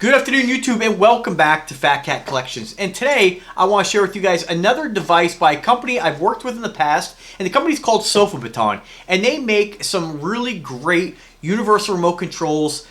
Good afternoon, YouTube, and welcome back to Fat Cat Collections. And today, I want to share with you guys another device by a company I've worked with in the past, and the company's called SofaBaton. And they make some really great universal remote controls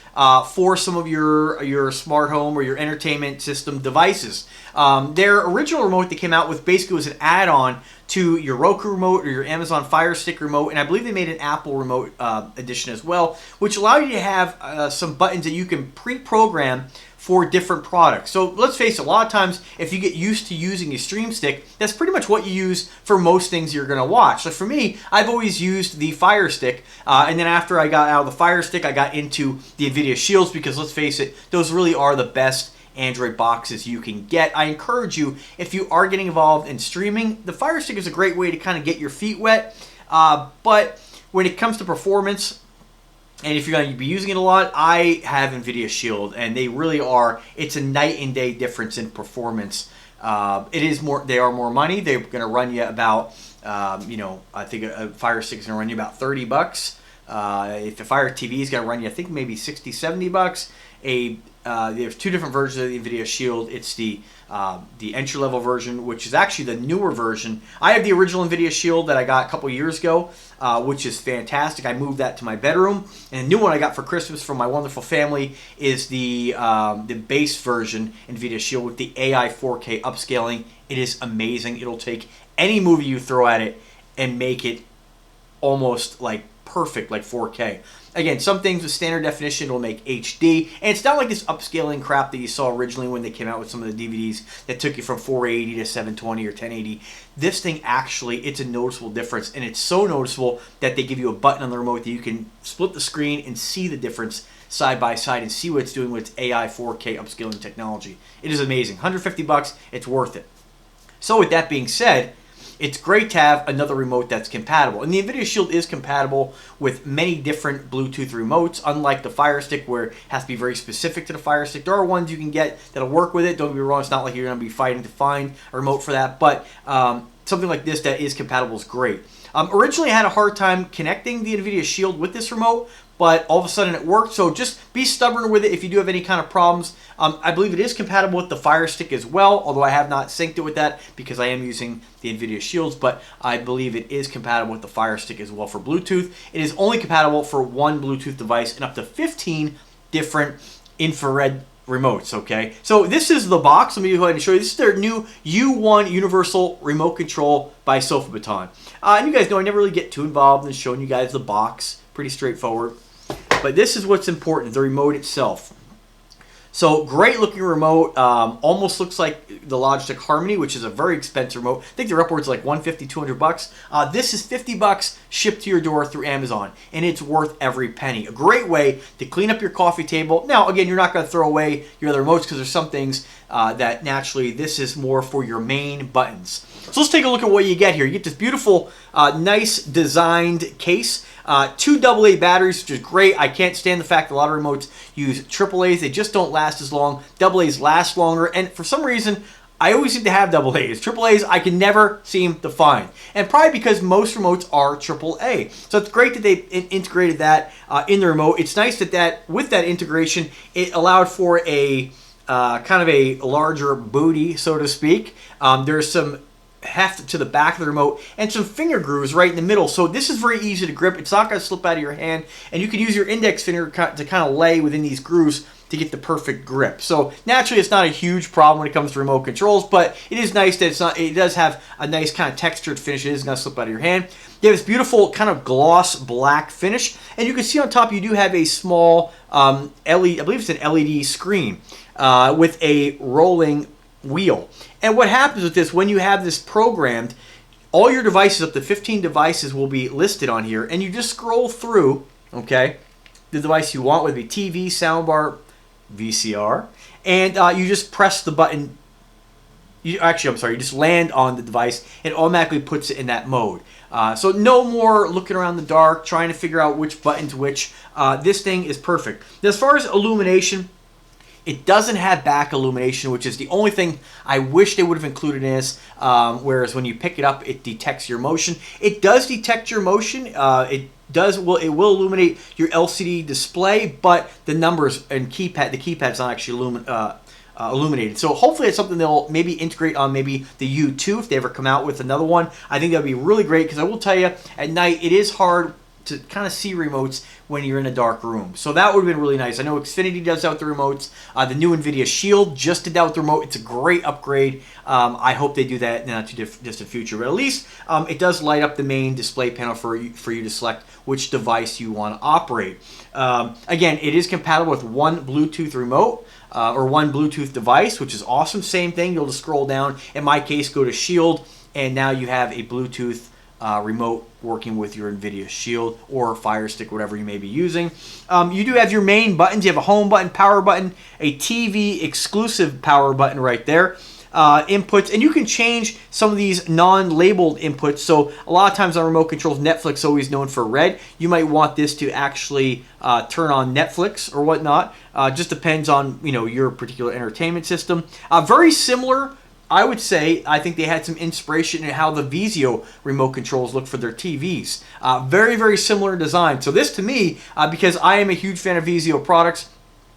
for some of your smart home or your entertainment system devices. Their original remote they came out with basically was an add-on to your Roku remote or your Amazon Fire Stick remote, and I believe they made an Apple remote edition as well, which allowed you to have some buttons that you can pre-program for different products. So let's face it, a lot of times if you get used to using a stream stick, that's pretty much what you use for most things you're going to watch. So for me, I've always used the Fire Stick, and then after I got out of the Fire Stick, I got into the NVIDIA Shields because let's face it, those really are the best Android boxes you can get. I encourage you, if you are getting involved in streaming, the Fire Stick is a great way to kind of get your feet wet, but when it comes to performance, and if you're going to be using it a lot, I have NVIDIA Shield, and they really are, it's a night and day difference in performance. They are more money. They're going to run you about, I think a Fire Stick is going to run you about $30. If the Fire TV is going to run you, I think maybe $60, $70. There's two different versions of the NVIDIA Shield. It's the entry-level version, which is actually the newer version. I have the original NVIDIA Shield that I got a couple years ago, which is fantastic. I moved that to my bedroom, and the new one I got for Christmas from my wonderful family is the base version NVIDIA Shield with the AI 4K upscaling. It is amazing. It'll take any movie you throw at it and make it almost like perfect, like 4K. Again, some things with standard definition will make HD, and it's not like this upscaling crap that you saw originally when they came out with some of the DVDs that took you from 480 to 720 or 1080. This thing actually, it's a noticeable difference, and it's so noticeable that they give you a button on the remote that you can split the screen and see the difference side by side and see what it's doing with its AI 4K upscaling technology. It is amazing. $150, it's worth it. So with that being said, it's great to have another remote that's compatible. And the NVIDIA Shield is compatible with many different Bluetooth remotes, unlike the Fire Stick where it has to be very specific to the Fire Stick. There are ones you can get that'll work with it. Don't get me wrong, it's not like you're going to be fighting to find a remote for that. But something like this that is compatible is great. Originally, I had a hard time connecting the NVIDIA Shield with this remote, but all of a sudden it worked. So just be stubborn with it if you do have any kind of problems. I believe it is compatible with the Fire Stick as well, although I have not synced it with that because I am using the NVIDIA Shields, but I believe it is compatible with the Fire Stick as well for Bluetooth. It is only compatible for one Bluetooth device and up to 15 different infrared remotes, okay? So this is the box. Let me go ahead and show you. This is their new U1 Universal Remote Control by SofaBaton. And you guys know I never really get too involved in showing you guys the box. Pretty straightforward. But this is what's important, the remote itself. So great looking remote, almost looks like the Logitech Harmony, which is a very expensive remote. I think they're upwards like $150, $200. This is $50 shipped to your door through Amazon, and it's worth every penny. A great way to clean up your coffee table. Now, again, you're not going to throw away your other remotes because there's some things that naturally this is more for your main buttons. So let's take a look at what you get here. You get this beautiful, nice designed case. Two AA batteries, which is great. I can't stand the fact that a lot of remotes use AAAs. They just don't last as long. AAs last longer, and for some reason, I always seem to have AAs. AAAs, I can never seem to find. And probably because most remotes are AAA. So it's great that they integrated that in the remote. It's nice that with that integration, it allowed for a kind of a larger booty, so to speak. There's some heft to the back of the remote and some finger grooves right in the middle, so this is very easy to grip. It's not going to slip out of your hand, and you can use your index finger to kind of lay within these grooves to get the perfect grip. So naturally it's not a huge problem when it comes to remote controls, but it is nice that it does have a nice kind of textured finish. It isn't going to slip out of your hand. You have this beautiful kind of gloss black finish, and you can see on top you do have a small LED, I believe it's an LED screen with a rolling wheel. And what happens with this, when you have this programmed, all your devices, up to 15 devices, will be listed on here, and you just scroll through, okay, the device you want, whether it be TV, soundbar, VCR, and you just press the button. You just land on the device, and it automatically puts it in that mode. So no more looking around the dark, trying to figure out which button's which. This thing is perfect. Now, as far as illumination, it doesn't have back illumination, which is the only thing I wish they would have included in this, whereas when you pick it up, it detects your motion. It does detect your motion. It it will illuminate your LCD display, but the numbers and the keypad's not actually illuminated. So hopefully it's something they'll maybe integrate on maybe the U2 if they ever come out with another one. I think that'd be really great, because I will tell you, at night it is hard to kind of see remotes when you're in a dark room. So that would have been really nice. I know Xfinity does that with the remotes. The new NVIDIA Shield just did that with the remote. It's a great upgrade. I hope they do that in the not too distant future. But at least it does light up the main display panel for you to select which device you want to operate. Again, it is compatible with one Bluetooth remote or one Bluetooth device, which is awesome. Same thing. You'll just scroll down. In my case, go to Shield, and now you have a Bluetooth remote working with your NVIDIA Shield or Fire Stick, whatever you may be using. You do have your main buttons. You have a home button, power button, a TV exclusive power button right there. Inputs, and you can change some of these non-labeled inputs. So a lot of times on remote controls, Netflix always known for red. You might want this to actually turn on Netflix or whatnot. Just depends on your particular entertainment system. Very similar, I would say. I think they had some inspiration in how the Vizio remote controls look for their TVs. Very, very similar design. So this, to me, because I am a huge fan of Vizio products,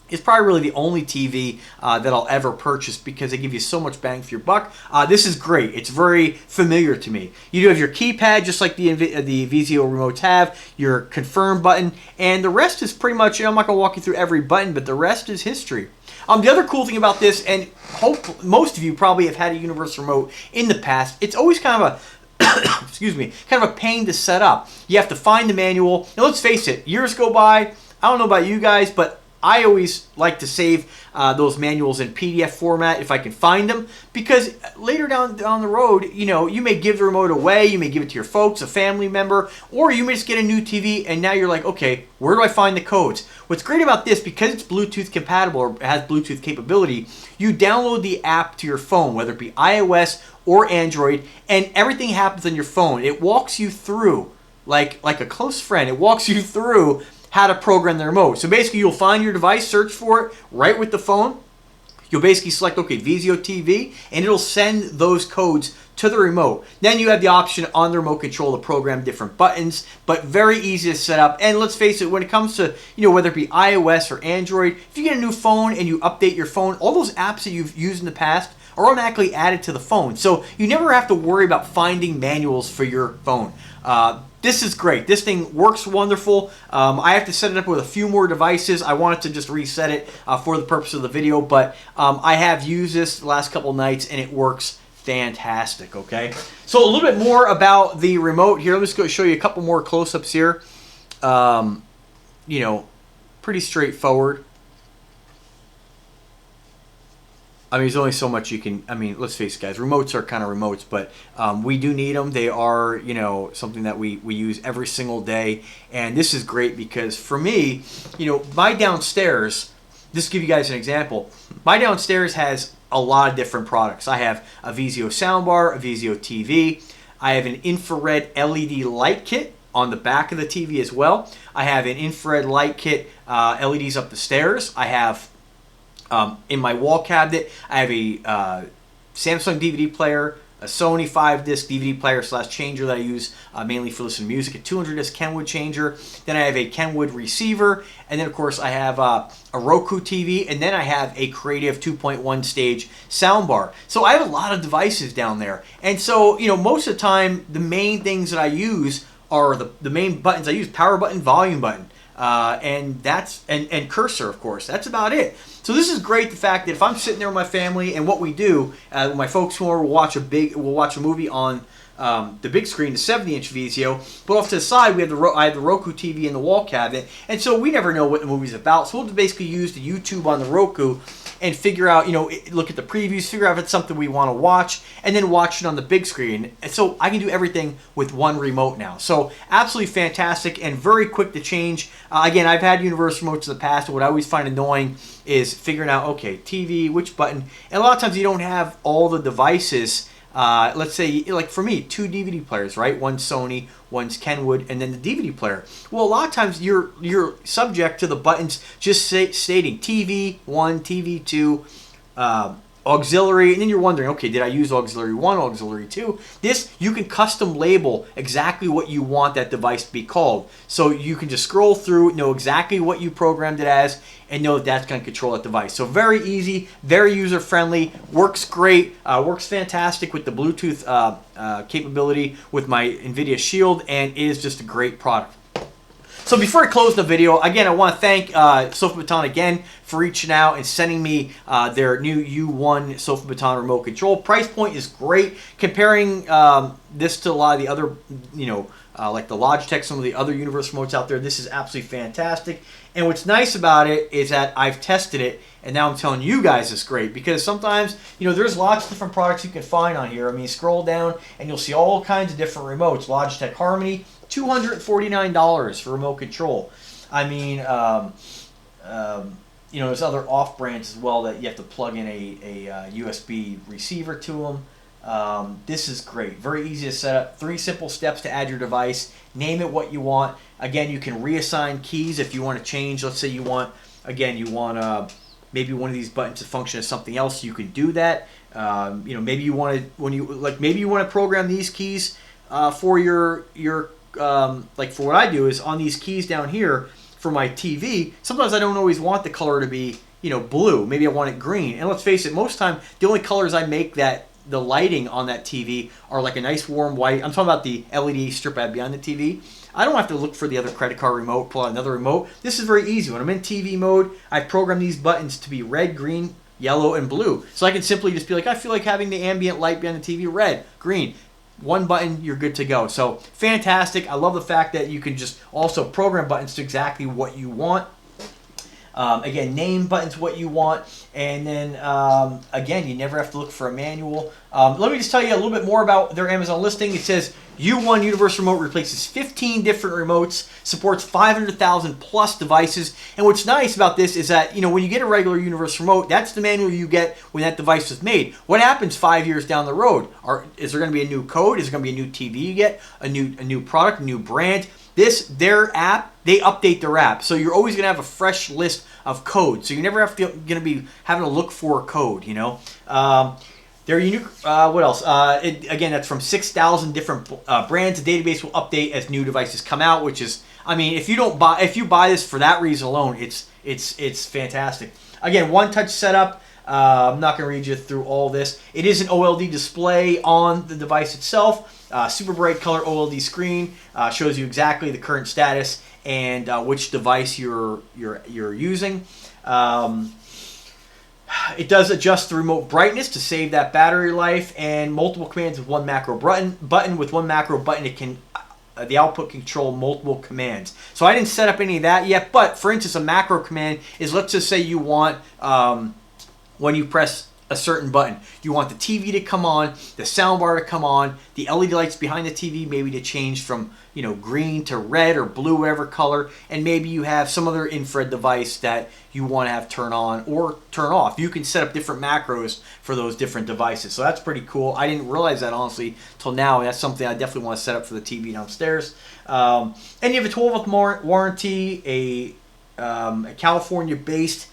it's probably really the only TV that I'll ever purchase, because they give you so much bang for your buck. This is great. It's very familiar to me. You do have your keypad, just like the Vizio remotes have, your confirm button, and the rest is pretty much, I'm not going to walk you through every button, but the rest is history. The other cool thing about this, and hope most of you probably have had a universal remote in the past, it's always kind of a excuse me, kind of a pain to set up. You have to find the manual. Now let's face it, years go by. I don't know about you guys, but I always like to save those manuals in PDF format if I can find them, because later down the road, you may give the remote away, you may give it to your folks, a family member, or you may just get a new TV and now you're like, okay, where do I find the codes? What's great about this, because it's Bluetooth compatible or has Bluetooth capability, you download the app to your phone, whether it be iOS or Android, and everything happens on your phone. It walks you through, like a close friend, it walks you through how to program the remote. So basically, you'll find your device, search for it right with the phone. You'll basically select, okay, Vizio TV, and it'll send those codes to the remote. Then you have the option on the remote control to program different buttons, but very easy to set up. And let's face it, when it comes to, whether it be iOS or Android, if you get a new phone and you update your phone, all those apps that you've used in the past are automatically added to the phone. So you never have to worry about finding manuals for your phone. This is great. This thing works wonderful. I have to set it up with a few more devices. I wanted to just reset it for the purpose of the video, but I have used this the last couple nights and it works fantastic, okay? So a little bit more about the remote here. Let me just go show you a couple more close-ups here. Pretty straightforward. There's only so much you can, let's face it, guys, remotes are kind of remotes, but we do need them. They are, something that we use every single day. And this is great because for me, my downstairs, just to give you guys an example, my downstairs has a lot of different products. I have a Vizio soundbar, a Vizio TV. I have an infrared LED light kit on the back of the TV as well. I have an infrared light kit, LEDs up the stairs. I have in my wall cabinet, I have a Samsung DVD player, a Sony 5-disc DVD player / changer that I use mainly for listening to music, a 200-disc Kenwood changer. Then I have a Kenwood receiver, and then of course I have a Roku TV, and then I have a Creative 2.1 stage soundbar. So I have a lot of devices down there, and so most of the time the main things that I use are the main buttons I use: power button, volume button. And cursor, of course. That's about it. So this is great, the fact that if I'm sitting there with my family, and what we do, when my folks come over, we'll watch a movie on the big screen, the 70-inch Vizio, but off to the side, I have the Roku TV in the wall cabinet, and so we never know what the movie's about, so we'll basically use the YouTube on the Roku and figure out, look at the previews, figure out if it's something we want to watch, and then watch it on the big screen. And so I can do everything with one remote now. So absolutely fantastic and very quick to change. Again, I've had universal remotes in the past, and what I always find annoying is figuring out, okay, TV, which button, and a lot of times you don't have all the devices. Let's say, like for me, 2 DVD players, right? One's Sony, one's Kenwood, and then the DVD player. Well, a lot of times you're subject to the buttons just stating TV 1, TV 2, auxiliary, and then you're wondering, okay, did I use auxiliary 1, auxiliary 2? This, you can custom label exactly what you want that device to be called. So you can just scroll through, know exactly what you programmed it as, and know that that's going to control that device. So very easy, very user-friendly, works great, works fantastic with the Bluetooth capability with my NVIDIA Shield, and is just a great product. So before I close the video, again, I want to thank SofaBaton again for reaching out and sending me their new U1 SofaBaton remote control. Price point is great. Comparing this to a lot of the other, like the Logitech, some of the other universal remotes out there, this is absolutely fantastic. And what's nice about it is that I've tested it, and now I'm telling you guys it's great, because sometimes, there's lots of different products you can find on here. I mean, scroll down and you'll see all kinds of different remotes. Logitech Harmony, $249 for remote control. I mean, there's other off brands as well that you have to plug in a USB receiver to them. This is great. Very easy to set up. 3 simple steps to add your device. Name it what you want. Again, you can reassign keys if you want to change. Let's say you want, maybe one of these buttons to function as something else. You can do that. Maybe you want to maybe you want to program these keys for your like for what I do is on these keys down here for my TV. Sometimes I don't always want the color to be blue. Maybe I want it green. And let's face it, most time the only colors I make that the lighting on that TV are like a nice warm white. I'm talking about the LED strip I have behind the TV. I don't have to look for the other credit card remote, pull out another remote. This is very easy. When I'm in TV mode, I program these buttons to be red, green, yellow, and blue. So I can simply just be like, I feel like having the ambient light behind the TV red, green. One button, you're good to go. So fantastic. I love the fact that you can just also program buttons to exactly what you want. Again, name buttons what you want, and then again, you never have to look for a manual. Let me just tell you a little bit more about their Amazon listing. It says U1 Universal Remote replaces 15 different remotes, supports 500,000 plus devices. And what's nice about this is that when you get a regular universal remote, that's the manual you get when that device was made. What happens 5 years down the road? Is there going to be a new code? Is there going to be a new TV you get? A new product, a new brand? Their app, they update their app. So you're always going to have a fresh list of code. So you never going to be having to look for a code, They're unique. What else? Again, that's from 6,000 different brands. The database will update as new devices come out, which is, I mean, if you buy this for that reason alone, it's fantastic. Again, one-touch setup. I'm not going to read you through all this. It is an OLED display on the device itself. Super bright color OLED screen shows you exactly the current status and which device you're using. It does adjust the remote brightness to save that battery life, and multiple commands with one macro button. With one macro button, it can the output control multiple commands. So I didn't set up any of that yet, but for instance, a macro command is, let's just say you want when you press a certain button, you want the TV to come on, the soundbar to come on, the LED lights behind the TV maybe to change from green to red or blue, whatever color, and maybe you have some other infrared device that you want to have turn on or turn off. You can set up different macros for those different devices. So that's pretty cool. I didn't realize that honestly till now, and that's something I definitely want to set up for the TV downstairs. And you have a 12-month warranty, a California-based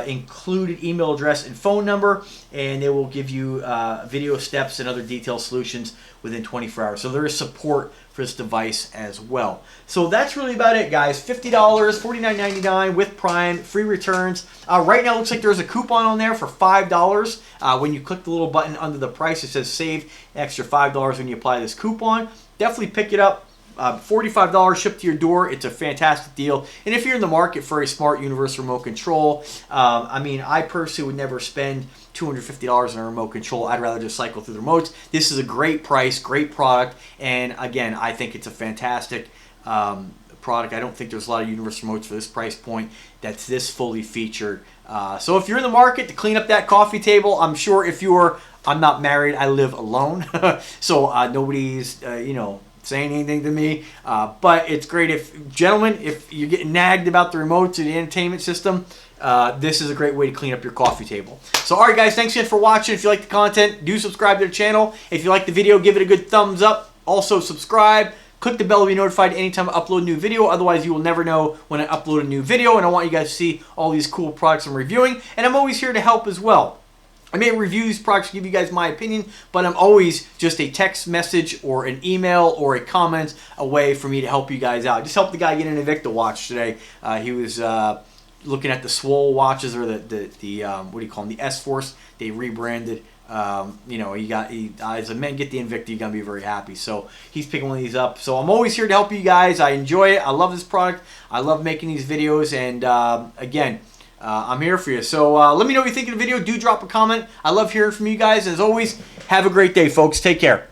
included email address and phone number, and they will give you video steps and other detailed solutions within 24 hours. So there is support for this device as well. So that's really about it, guys. $50, $49.99 with Prime, free returns. Right now it looks like there's a coupon on there for $5. When you click the little button under the price, it says save an extra $5 when you apply this coupon. Definitely pick it up. $45 shipped to your door. It's a fantastic deal. And if you're in the market for a smart universal remote control, I mean, I personally would never spend $250 on a remote control. I'd rather just cycle through the remotes. This is a great price, great product, and again, I think it's a fantastic product. I don't think there's a lot of universal remotes for this price point that's this fully featured. So if you're in the market to clean up that coffee table, I'm sure if you're, I'm not married, I live alone, so nobody's, saying anything to me, but it's great if, gentlemen, if you're getting nagged about the remotes or the entertainment system, this is a great way to clean up your coffee table. So alright guys, thanks again for watching. If you like the content, do subscribe to the channel. If you like the video, give it a good thumbs up. Also subscribe, click the bell to be notified anytime I upload a new video, otherwise you will never know when I upload a new video, and I want you guys to see all these cool products I'm reviewing, and I'm always here to help as well. I may review these products, give you guys my opinion, but I'm always just a text message or an email or a comment away for me to help you guys out. Just helped the guy get an INVICTA watch today. He was looking at the Swole watches, or the what do you call them, the S-Force. They rebranded. You know, as a man, get the INVICTA, you're gonna be very happy. So he's picking one of these up. So I'm always here to help you guys. I enjoy it. I love this product. I love making these videos, and again, I'm here for you. So let me know what you think of the video. Do drop a comment. I love hearing from you guys. As always, have a great day, folks. Take care.